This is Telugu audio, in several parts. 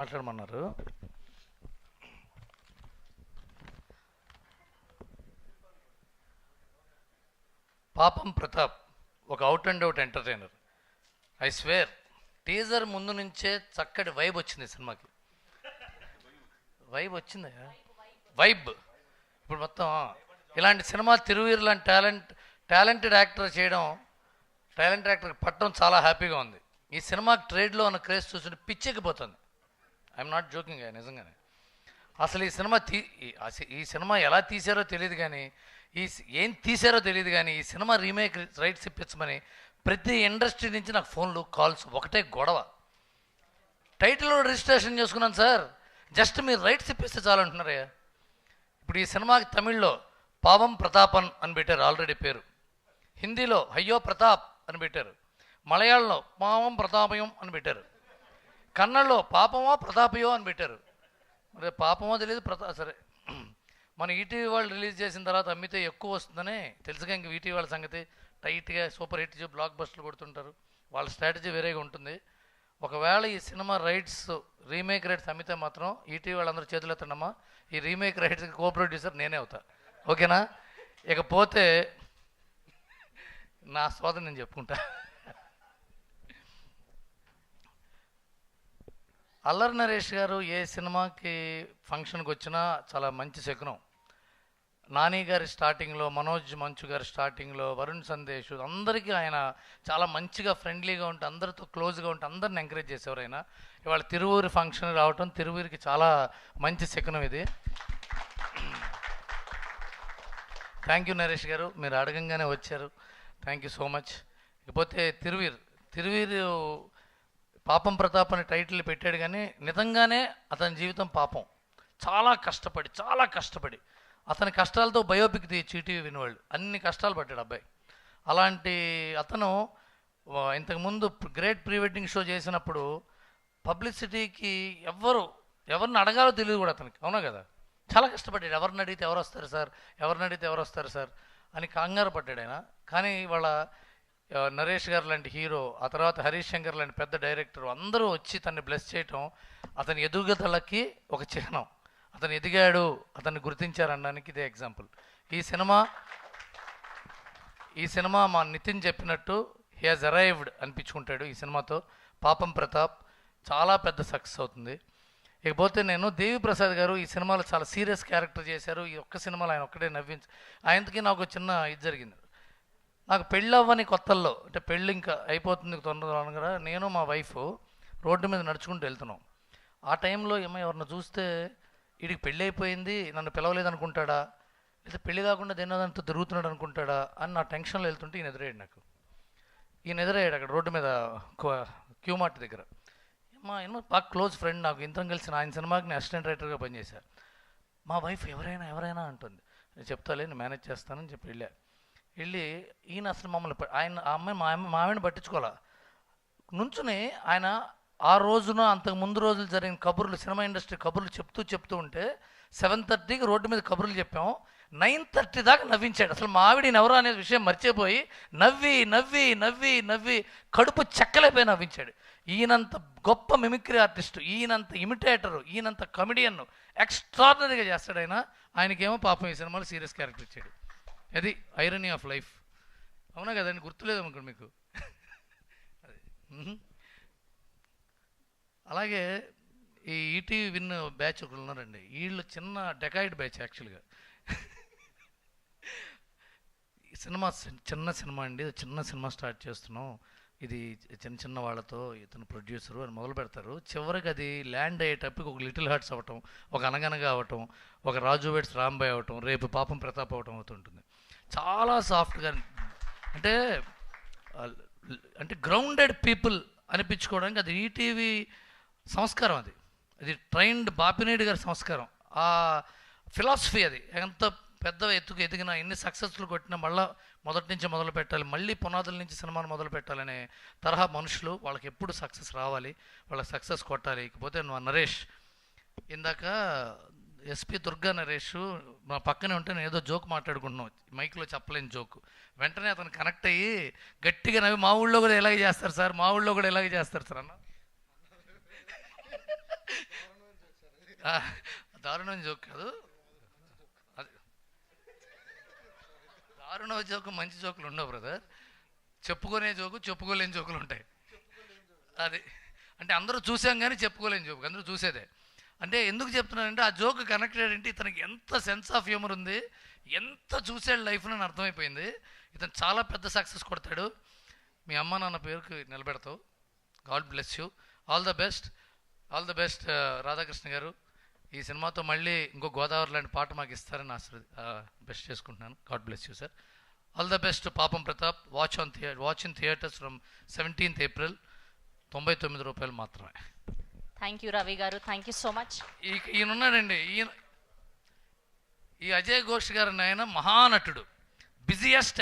మాట్లాడమన్నారు. పాపం ప్రతాప్ ఒక out and out entertainer. I swear teaser ముందు నుంచే చక్కటి వైబ్ వచ్చింది సినిమాకి. వైబ్ వచ్చింది, వైబ్. ఇప్పుడు మొత్తం ఇలాంటి సినిమా తిరువీరు లాంటి టాలెంటెడ్ యాక్టర్ చేయడం, టాలెంటెడ్ యాక్టర్ పట్టడం చాలా హ్యాపీగా ఉంది. ఈ సినిమాకి ట్రేడ్లో ఉన్న క్రేజ్ చూస్తుంటే పిచ్చెక్కిపోతుంది. ఐఎమ్ నాట్ జోకింగ్, నిజంగానే. అసలు ఈ సినిమా ఎలా తీశారో తెలియదు, కానీ ఏం తీశారో తెలియదు, కానీ ఈ సినిమా రీమేక్ రైట్స్ ఇప్పించమని ప్రతి ఇండస్ట్రీ నుంచి నాకు ఫోన్లు, కాల్స్, ఒకటే గొడవ. టైటిల్ రిజిస్ట్రేషన్ చేసుకున్నాను సార్, జస్ట్ మీరు రైట్స్ ఇప్పిస్తే చాలు అంటున్నారయ్యా. ఇప్పుడు ఈ సినిమాకి తమిళ్లో పావం ప్రతాపన్ అని పెట్టారు ఆల్రెడీ పేరు, హిందీలో అయ్యో ప్రతాప్ అని పెట్టారు, మలయాళంలో పావం ప్రతాపయం అని పెట్టారు, కన్నడలో పాపమో ప్రతాపయో అని పెట్టారు. మరి పాపమో తెలియదు, సరే. మన ఈటీవీ వాళ్ళు రిలీజ్ చేసిన తర్వాత అమ్మితే ఎక్కువ వస్తుందని తెలుసుగా. ఇంక ఈటీవీ వాళ్ళ సంగతి టైట్గా సూపర్ హిట్ బ్లాక్ బస్టర్లు కొడుతుంటారు, వాళ్ళ స్ట్రాటజీ వేరేగా ఉంటుంది. ఒకవేళ ఈ సినిమా రైట్స్ రీమేక్ రైట్స్ అమ్మితే మాత్రం ఈటీవీ వాళ్ళందరూ చేతులు ఎత్తండమ్మా, ఈ రీమేక్ రైట్స్కి కో ప్రొడ్యూసర్ నేనే అవుతా, ఓకేనా? ఇకపోతే నా సోదరు నేను చెప్పుకుంటా. అల్లరి నరేష్ గారు ఏ సినిమాకి ఫంక్షన్కి వచ్చినా చాలా మంచి శకునం. నాని గారి స్టార్టింగ్లో, మనోజ్ మంచు గారి స్టార్టింగ్లో, వరుణ్ సందేశ్, అందరికీ ఆయన చాలా మంచిగా ఫ్రెండ్లీగా ఉంటే, అందరితో క్లోజ్గా ఉంటే అందరిని ఎంకరేజ్ చేసేవారు ఆయన. ఇవాళ తిరువూరు ఫంక్షన్ రావటం తిరువూరికి చాలా మంచి శకునం ఇది. థ్యాంక్ యూ నరేష్ గారు, మీరు అడగంగానే వచ్చారు, థ్యాంక్ యూ సో మచ్. ఇకపోతే తిరువీరు పాపం ప్రతాప్ అని టైటిల్ పెట్టాడు, కానీ నిజంగానే అతని జీవితం పాపం. చాలా కష్టపడి అతని కష్టాలతో బయోపిక్ తీయచ్చు ఈటీవీ వినవాళ్ళు. అన్ని కష్టాలు పడ్డాడు అబ్బాయి. అలాంటి అతను ఇంతకుముందు గ్రేట్ ప్రీ వెడ్డింగ్ షో చేసినప్పుడు పబ్లిసిటీకి ఎవరిని అడగాలో తెలియదు కూడా అతనికి, అవునా కదా? చాలా కష్టపడ్డాడు. ఎవరిని అడిగితే ఎవరు వస్తారు సార్ అని కంగారు పడ్డాడు ఆయన. కానీ వాళ్ళ నరేష్ గారు లాంటి హీరో, ఆ తర్వాత హరీష్ శంకర్ లాంటి పెద్ద డైరెక్టర్ అందరూ వచ్చి తనని బ్లెస్ చేయటం అతని ఎదుగుదలకి ఒక చిహ్నం. అతను ఎదిగాడు, అతన్ని గుర్తించారనడానికి ఇదే ఎగ్జాంపుల్. ఈ సినిమా మా నితిన్ చెప్పినట్టు హీ హాజ్ అరైవ్డ్ అనిపించుకుంటాడు ఈ సినిమాతో. పాపం ప్రతాప్ చాలా పెద్ద సక్సెస్ అవుతుంది. ఇకపోతే నేను దేవి ప్రసాద్ గారు ఈ సినిమాలో చాలా సీరియస్ క్యారెక్టర్ చేశారు. ఈ ఒక్క సినిమాలో ఆయన ఒక్కడే ఆయనకి నాకు చిన్న ఇది జరిగింది. నాకు పెళ్ళి అవ్వని కొత్తల్లో, అంటే పెళ్ళి ఇంకా అయిపోతుంది తొందరగా, నేను మా వైఫ్ రోడ్డు మీద నడుచుకుంటూ వెళ్తున్నాం. ఆ టైంలో ఎవరిని చూస్తే వీడికి పెళ్ళి అయిపోయింది, నన్ను పిలవలేదు అనుకుంటాడా, లేదా పెళ్ళి కాకుండా దేనితో తిరుగుతున్నాడు అనుకుంటాడా అని నా టెన్షన్లో వెళ్తుంటే ఈయన ఎదురయ్యాడు అక్కడ రోడ్డు మీద క్యూ మార్ట్ దగ్గర. బాగా క్లోజ్ ఫ్రెండ్ నాకు, ఇంతరం కలిసి ఆయన సినిమాకి నేను అసిస్టెంట్ రైటర్గా పనిచేశాను. మా వైఫ్ ఎవరైనా అంటుంది, నేను చెప్తాలే, నేను మేనేజ్ చేస్తానని చెప్పి వెళ్ళి ఈయన అసలు మమ్మల్ని ఆ అమ్మాయి మా ఆవిడని పట్టించుకోవాలా నుంచుని ఆయన ఆ రోజున అంతకు ముందు రోజులు జరిగిన కబుర్లు, సినిమా ఇండస్ట్రీ కబుర్లు చెప్తూ ఉంటే 7:30కి రోడ్డు మీద కబుర్లు చెప్పాము, 9:30 దాకా నవ్వించాడు. అసలు మా ఆవిడని ఎవరో అనే విషయం మర్చిపోయి నవ్వి కడుపు చెక్కలైపోయి నవ్వించాడు. ఈయనంత గొప్ప మిమిక్రీ ఆర్టిస్టు, ఈయనంత ఇమిటేటరు, ఈయనంత కమెడియన్ ఎక్స్ట్రాడినరీగా చేస్తాడు ఆయన. ఆయనకేమో పాపం ఈ సినిమాలో సీరియస్ క్యారెక్టర్ ఇచ్చాడు. అది ఐరనీ ఆఫ్ లైఫ్, అవునా కదండి? గుర్తులేదు అనుకోండి మీకు. అలాగే ఈ ఈటీవీ విన్ బ్యాచ్ ఒకరు ఉన్నారండి, వీళ్ళు చిన్న డెకాయిడ్ బ్యాచ్ యాక్చువల్గా. చిన్న సినిమా అండి, చిన్న సినిమా స్టార్ట్ చేస్తున్నాం, ఇది చిన్న వాళ్ళతో, ఇతను ప్రొడ్యూసరు అని మొదలు పెడతారు. చివరికి అది ల్యాండ్ అయ్యేటప్పటికి ఒక లిటిల్ హార్ట్స్ అవ్వటం, ఒక అనగనగా అవ్వటం, ఒక రాజు వెడ్స్ రాంబాయ్ అవ్వటం, రేపు పాపం ప్రతాప్ అవ్వటం అవుతుంటుంది. చాలా సాఫ్ట్గా, అంటే గ్రౌండెడ్ పీపుల్ అనిపించుకోవడానికి అది ఈటీవీ సంస్కారం. అది ట్రైన్డ్ బాపినేడి గారి సంస్కారం, ఆ ఫిలాసఫీ. అది ఎంత పెద్ద ఎదిగినా, ఎన్ని సక్సెస్లు కొట్టినా మళ్ళీ మొదటి నుంచి మొదలు పెట్టాలి, మళ్ళీ పునాదుల నుంచి సినిమాను మొదలు పెట్టాలనే తరహా మనుషులు. వాళ్ళకి ఎప్పుడు సక్సెస్ రావాలి, వాళ్ళకి సక్సెస్ కొట్టాలి. ఇకపోతే నరేష్, ఇందాక ఎస్పి దుర్గా నరేష్ మా పక్కనే ఉంటే నేను ఏదో జోక్ మాట్లాడుకుంటున్నాం, మైక్లో చెప్పలేని జోక్. వెంటనే అతను కనెక్ట్ అయ్యి గట్టిగా నవ్వి, మా ఊళ్ళో కూడా ఎలాగే చేస్తారు సార్ అన్న. ఆ, దారుణం జోక్ కాదు, అది దారుణ జోకు మంచి జోకులు ఉండవు బ్రదర్. చెప్పుకునే జోకు, చెప్పుకోలేని జోకులు ఉంటాయి. అది అంటే అందరూ చూసాం కానీ చెప్పుకోలేని జోకు, అందరూ చూసేదే. అంటే ఎందుకు చెప్తున్నానంటే ఆ జోక్ కనెక్టెడ్ అంటే ఇతనికి ఎంత సెన్స్ ఆఫ్ హ్యూమర్ ఉంది, ఎంత చూసాడు లైఫ్లో అని అర్థమైపోయింది. ఇతను చాలా పెద్ద సక్సెస్ కొడతాడు. మీ అమ్మ నాన్న పేరుకి నిలబెడతావు. God bless you. All the best, all the best Radhakrishna garu. ఈ సినిమాతో మళ్ళీ ఇంకో గోదావరి లాంటి పాట మాకు ఇస్తారని బెస్ట్ చేసుకుంటున్నాను. God bless you sir. All the best Papam Pratap. Watch in theaters from 17th April. 99 రూపాయలు మాత్రమే. థ్యాంక్ యూ రవి గారు, థ్యాంక్ యూ సో మచ్. ఈయన ఉన్నాడండి, ఈ అజయ్ ఘోష్ గారు ఆయన మహానటుడు, బిజియెస్ట్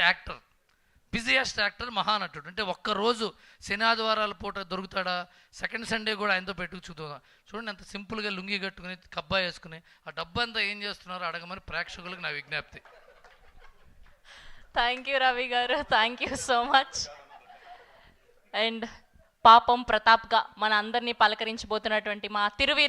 యాక్టర్, మహానటుడు. అంటే ఒక్కరోజు శని ఆదివారాల పూట దొరుకుతాడా, సెకండ్ సండే కూడా ఆయనతో పెట్టుకు చూద్దాం. చూడండి ఎంత సింపుల్గా లుంగి కట్టుకుని కబ్బా వేసుకుని ఆ డబ్బు అంతా ఏం చేస్తున్నారో అడగమని ప్రేక్షకులకు నా విజ్ఞప్తి. థ్యాంక్ యూ రవి గారు, thank you so much. And పాపం ప్రతాప్గా మన అందరినీ పలకరించబోతున్నటువంటి మా తిరువీర్